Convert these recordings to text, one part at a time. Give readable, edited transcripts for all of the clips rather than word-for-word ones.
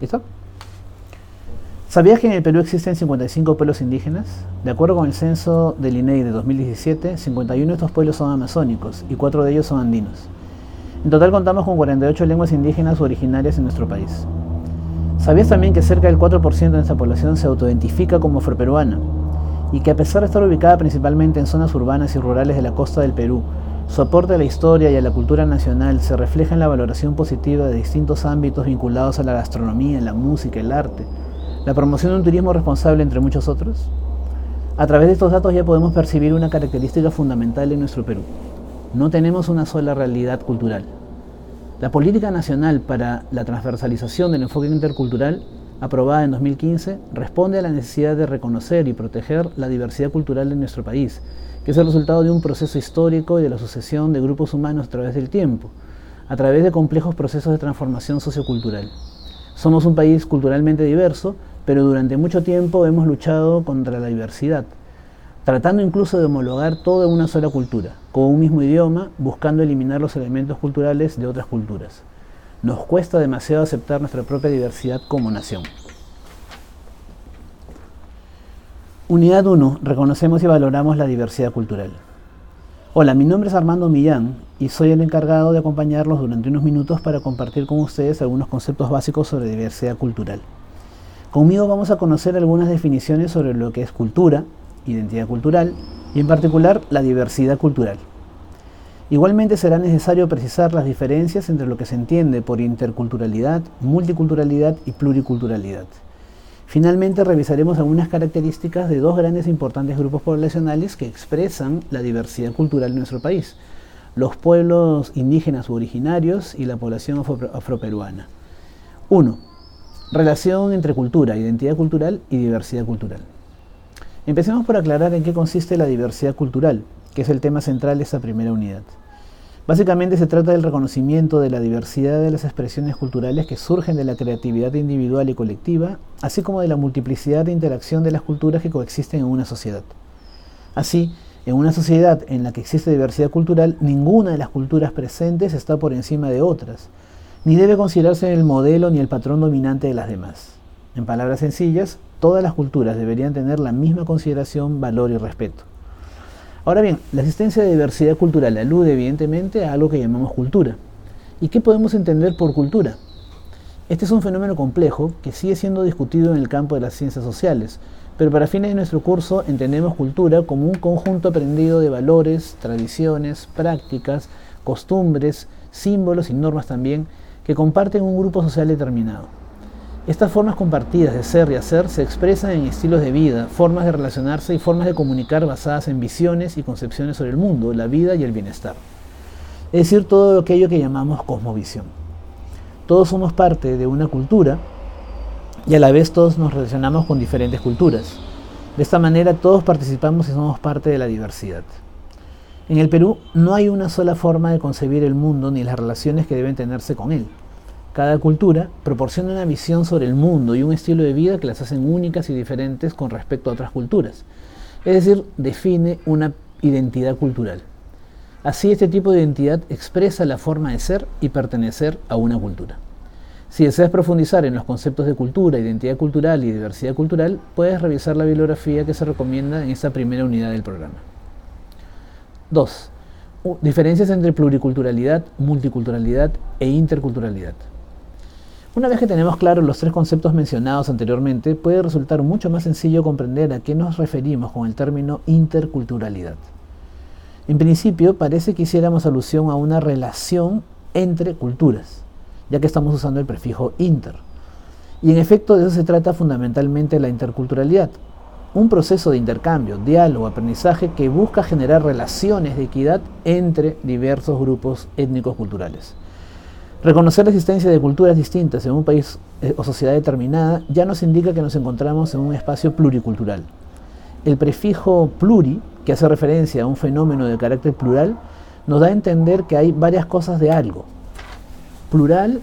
¿Listo? ¿Sabías que en el Perú existen 55 pueblos indígenas? De acuerdo con el censo del INEI de 2017, 51 de estos pueblos son amazónicos y 4 de ellos son andinos. En total contamos con 48 lenguas indígenas originarias en nuestro país. ¿Sabías también que cerca del 4% de nuestra población se autoidentifica como afroperuana? Y que a pesar de estar ubicada principalmente en zonas urbanas y rurales de la costa del Perú, su aporte a la historia y a la cultura nacional se refleja en la valoración positiva de distintos ámbitos vinculados a la gastronomía, la música, el arte, la promoción de un turismo responsable, entre muchos otros? A través de estos datos ya podemos percibir una característica fundamental en nuestro Perú. No tenemos una sola realidad cultural. La Política Nacional para la Transversalización del Enfoque Intercultural, aprobada en 2015, responde a la necesidad de reconocer y proteger la diversidad cultural de nuestro país, que es el resultado de un proceso histórico y de la sucesión de grupos humanos a través del tiempo, a través de complejos procesos de transformación sociocultural. Somos un país culturalmente diverso, pero durante mucho tiempo hemos luchado contra la diversidad, tratando incluso de homologar todo en una sola cultura, con un mismo idioma, buscando eliminar los elementos culturales de otras culturas. Nos cuesta demasiado aceptar nuestra propia diversidad como nación. Unidad 1. Reconocemos y valoramos la diversidad cultural. Hola, mi nombre es Armando Millán y soy el encargado de acompañarlos durante unos minutos para compartir con ustedes algunos conceptos básicos sobre diversidad cultural. Conmigo vamos a conocer algunas definiciones sobre lo que es cultura, identidad cultural y en particular la diversidad cultural. Igualmente será necesario precisar las diferencias entre lo que se entiende por interculturalidad, multiculturalidad y pluriculturalidad. Finalmente revisaremos algunas características de dos grandes e importantes grupos poblacionales que expresan la diversidad cultural en nuestro país: los pueblos indígenas u originarios y la población afroperuana. 1. Relación entre cultura, identidad cultural y diversidad cultural. Empecemos por aclarar en qué consiste la diversidad cultural, que es el tema central de esta primera unidad. Básicamente se trata del reconocimiento de la diversidad de las expresiones culturales que surgen de la creatividad individual y colectiva, así como de la multiplicidad de interacción de las culturas que coexisten en una sociedad. Así, en una sociedad en la que existe diversidad cultural, ninguna de las culturas presentes está por encima de otras, ni debe considerarse el modelo ni el patrón dominante de las demás. En palabras sencillas, todas las culturas deberían tener la misma consideración, valor y respeto. Ahora bien, la existencia de diversidad cultural alude evidentemente a algo que llamamos cultura. ¿Y qué podemos entender por cultura? Este es un fenómeno complejo que sigue siendo discutido en el campo de las ciencias sociales, pero para fines de nuestro curso entendemos cultura como un conjunto aprendido de valores, tradiciones, prácticas, costumbres, símbolos y normas también, que comparten un grupo social determinado. Estas formas compartidas de ser y hacer se expresan en estilos de vida, formas de relacionarse y formas de comunicar basadas en visiones y concepciones sobre el mundo, la vida y el bienestar. Es decir, todo aquello que llamamos cosmovisión. Todos somos parte de una cultura y a la vez todos nos relacionamos con diferentes culturas. De esta manera todos participamos y somos parte de la diversidad. En el Perú no hay una sola forma de concebir el mundo ni las relaciones que deben tenerse con él. Cada cultura proporciona una visión sobre el mundo y un estilo de vida que las hacen únicas y diferentes con respecto a otras culturas. Es decir, define una identidad cultural. Así, este tipo de identidad expresa la forma de ser y pertenecer a una cultura. Si deseas profundizar en los conceptos de cultura, identidad cultural y diversidad cultural, puedes revisar la bibliografía que se recomienda en esta primera unidad del programa. 2. Diferencias entre pluriculturalidad, multiculturalidad e interculturalidad. Una vez que tenemos claros los tres conceptos mencionados anteriormente, puede resultar mucho más sencillo comprender a qué nos referimos con el término interculturalidad. En principio, parece que hiciéramos alusión a una relación entre culturas, ya que estamos usando el prefijo inter. Y en efecto, de eso se trata fundamentalmente la interculturalidad, un proceso de intercambio, diálogo, aprendizaje que busca generar relaciones de equidad entre diversos grupos étnicos culturales. Reconocer la existencia de culturas distintas en un país o sociedad determinada ya nos indica que nos encontramos en un espacio pluricultural. El prefijo pluri, que hace referencia a un fenómeno de carácter plural, nos da a entender que hay varias cosas de algo. Plural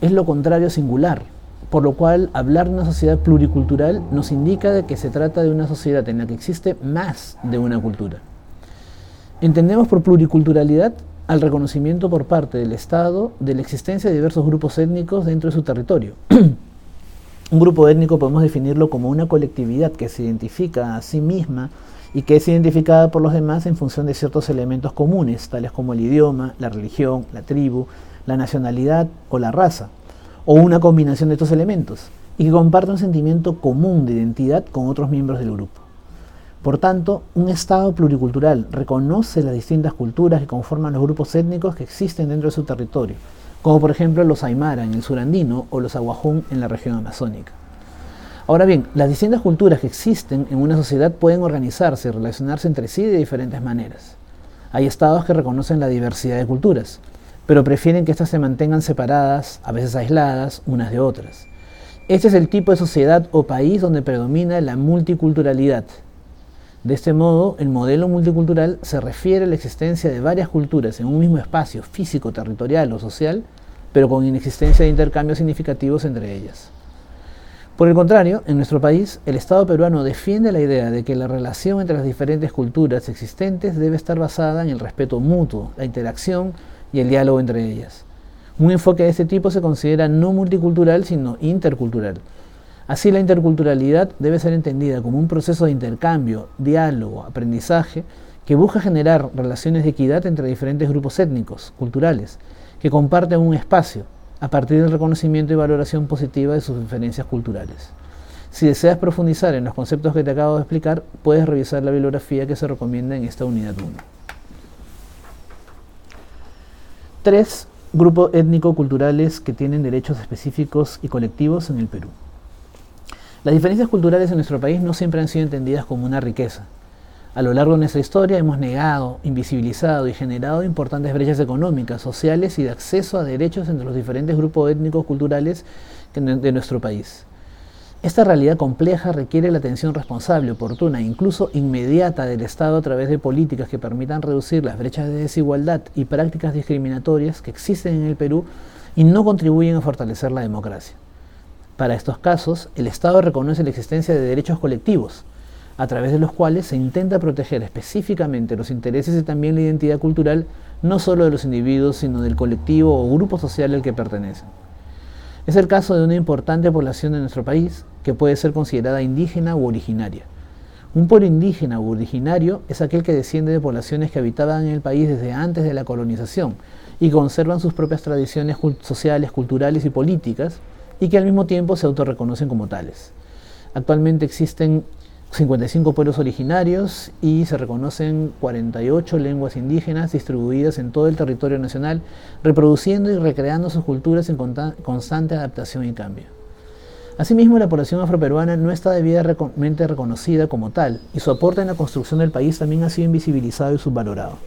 es lo contrario a singular, por lo cual hablar de una sociedad pluricultural nos indica de que se trata de una sociedad en la que existe más de una cultura. Entendemos por pluriculturalidad al reconocimiento por parte del Estado de la existencia de diversos grupos étnicos dentro de su territorio. Un grupo étnico podemos definirlo como una colectividad que se identifica a sí misma y que es identificada por los demás en función de ciertos elementos comunes, tales como el idioma, la religión, la tribu, la nacionalidad o la raza, o una combinación de estos elementos, y que comparte un sentimiento común de identidad con otros miembros del grupo. Por tanto, un Estado pluricultural reconoce las distintas culturas que conforman los grupos étnicos que existen dentro de su territorio, como por ejemplo los Aymara en el sur andino o los Awajún en la región amazónica. Ahora bien, las distintas culturas que existen en una sociedad pueden organizarse y relacionarse entre sí de diferentes maneras. Hay estados que reconocen la diversidad de culturas, pero prefieren que éstas se mantengan separadas, a veces aisladas, unas de otras. Este es el tipo de sociedad o país donde predomina la multiculturalidad. De este modo, el modelo multicultural se refiere a la existencia de varias culturas en un mismo espacio físico, territorial o social, pero con inexistencia de intercambios significativos entre ellas. Por el contrario, en nuestro país, el Estado peruano defiende la idea de que la relación entre las diferentes culturas existentes debe estar basada en el respeto mutuo, la interacción y el diálogo entre ellas. Un enfoque de este tipo se considera no multicultural, sino intercultural. Así, la interculturalidad debe ser entendida como un proceso de intercambio, diálogo, aprendizaje, que busca generar relaciones de equidad entre diferentes grupos étnicos, culturales, que comparten un espacio, a partir del reconocimiento y valoración positiva de sus diferencias culturales. Si deseas profundizar en los conceptos que te acabo de explicar, puedes revisar la bibliografía que se recomienda en esta unidad 1. 3. Grupos étnico-culturales que tienen derechos específicos y colectivos en el Perú. Las diferencias culturales en nuestro país no siempre han sido entendidas como una riqueza. A lo largo de nuestra historia hemos negado, invisibilizado y generado importantes brechas económicas, sociales y de acceso a derechos entre los diferentes grupos étnicos culturales de nuestro país. Esta realidad compleja requiere la atención responsable, oportuna e incluso inmediata del Estado a través de políticas que permitan reducir las brechas de desigualdad y prácticas discriminatorias que existen en el Perú y no contribuyen a fortalecer la democracia. Para estos casos, el Estado reconoce la existencia de derechos colectivos, a través de los cuales se intenta proteger específicamente los intereses y también la identidad cultural, no solo de los individuos, sino del colectivo o grupo social al que pertenecen. Es el caso de una importante población de nuestro país, que puede ser considerada indígena u originaria. Un pueblo indígena u originario es aquel que desciende de poblaciones que habitaban en el país desde antes de la colonización y conservan sus propias tradiciones sociales, culturales y políticas, y que al mismo tiempo se autorreconocen como tales. Actualmente existen 55 pueblos originarios y se reconocen 48 lenguas indígenas distribuidas en todo el territorio nacional, reproduciendo y recreando sus culturas en constante adaptación y cambio. Asimismo, la población afroperuana no está debidamente reconocida como tal, y su aporte en la construcción del país también ha sido invisibilizado y subvalorado.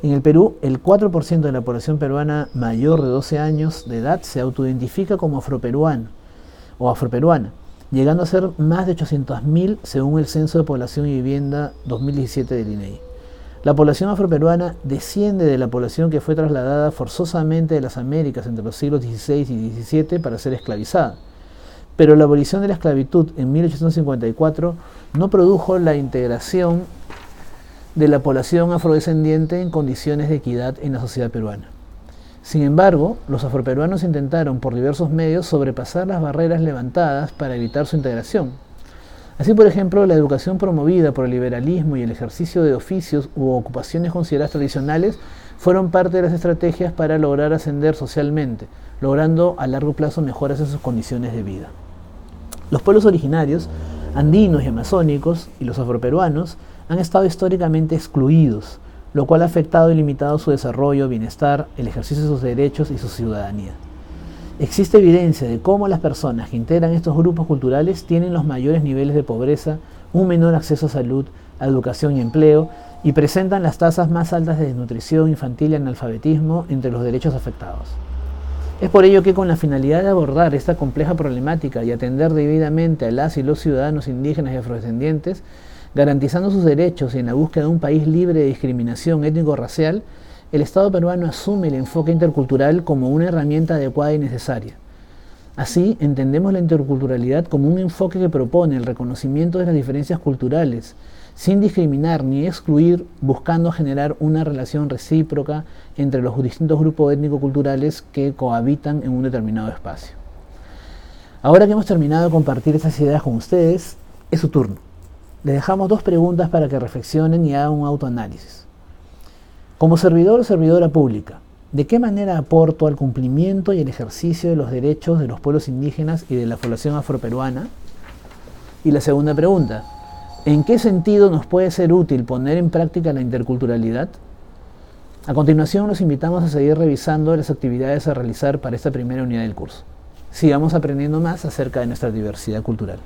En el Perú, el 4% de la población peruana mayor de 12 años de edad se autoidentifica como afroperuano o afroperuana, llegando a ser más de 800.000 según el Censo de Población y Vivienda 2017 del INEI. La población afroperuana desciende de la población que fue trasladada forzosamente de las Américas entre los siglos XVI y XVII para ser esclavizada. Pero la abolición de la esclavitud en 1854 no produjo la integración de la población afrodescendiente en condiciones de equidad en la sociedad peruana. Sin embargo, los afroperuanos intentaron por diversos medios sobrepasar las barreras levantadas para evitar su integración. Así, por ejemplo, la educación promovida por el liberalismo y el ejercicio de oficios u ocupaciones consideradas tradicionales fueron parte de las estrategias para lograr ascender socialmente, logrando a largo plazo mejoras en sus condiciones de vida. Los pueblos originarios, andinos y amazónicos, y los afroperuanos, han estado históricamente excluidos, lo cual ha afectado y limitado su desarrollo, bienestar, el ejercicio de sus derechos y su ciudadanía. Existe evidencia de cómo las personas que integran estos grupos culturales tienen los mayores niveles de pobreza, un menor acceso a salud, a educación y empleo, y presentan las tasas más altas de desnutrición infantil y analfabetismo entre los derechos afectados. Es por ello que, con la finalidad de abordar esta compleja problemática y atender debidamente a las y los ciudadanos indígenas y afrodescendientes, garantizando sus derechos y en la búsqueda de un país libre de discriminación étnico-racial, el Estado peruano asume el enfoque intercultural como una herramienta adecuada y necesaria. Así, entendemos la interculturalidad como un enfoque que propone el reconocimiento de las diferencias culturales, sin discriminar ni excluir, buscando generar una relación recíproca entre los distintos grupos étnico-culturales que cohabitan en un determinado espacio. Ahora que hemos terminado de compartir estas ideas con ustedes, es su turno. Les dejamos 2 preguntas para que reflexionen y hagan un autoanálisis. Como servidor o servidora pública, ¿de qué manera aporto al cumplimiento y el ejercicio de los derechos de los pueblos indígenas y de la población afroperuana? Y la segunda pregunta, ¿en qué sentido nos puede ser útil poner en práctica la interculturalidad? A continuación los invitamos a seguir revisando las actividades a realizar para esta primera unidad del curso. Sigamos aprendiendo más acerca de nuestra diversidad cultural.